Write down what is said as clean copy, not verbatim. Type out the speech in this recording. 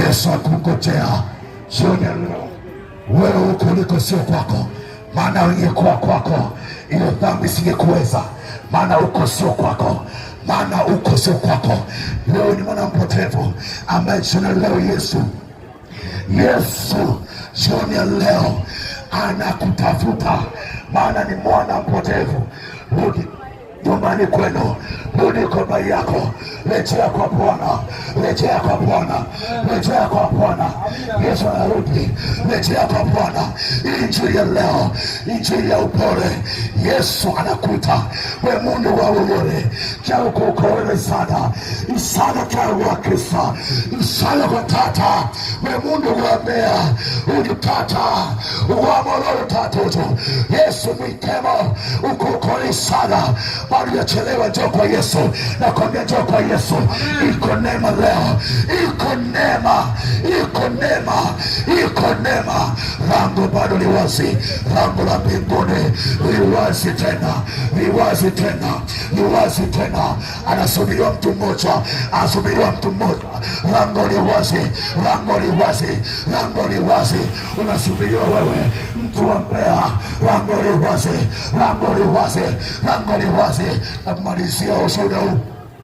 Yesu akungojea jioni ya leo. Wewe uko uliko sio kwako, maana ungekuwa kwako ile dhambi singekuweza, maana uko sio kwako, maana uko sio kwako. Leo ni mwana mpotevu ambaye jioni ya leo Yesu jioni ya leo anakutafuta, maana ni mwana mpotevu. Rudi nyumbani kwenu, rudi kwa baba yako, rejea kwa Bwana, rejea kwa Bwana, rejea kwa Bwana. Yesu anarudi, rejea kwa Bwana. Injili ya leo, injili ya upole. Yesu anakuita, we mundu wa ulole kyao kukowe sana isana kyao wa Kristo isana kwa tata we mundu wa mea ujutata uwa mololo tatoto. Yesu mwitemo ukukole sana, bado ya chelewa. Njoo kwa Yesu, nakwambia njoo kwa Yesu. Iko neema leo, iko neema, iko neema, iko neema. Lango bado ni wazi, lango la mbinguni ni wazi tena, ni wazi tena, ni wazi tena. Anasubiriwa mtu mmoja, anasubiriwa mtu mmoja. Lango ni wazi, lango ni wazi, lango ni wazi. Unasubiriwa wewe mtu wa Mbeya, lango ni wazi, lango ni wazi, lango ni wazi. Namalizia ushuhuda huu.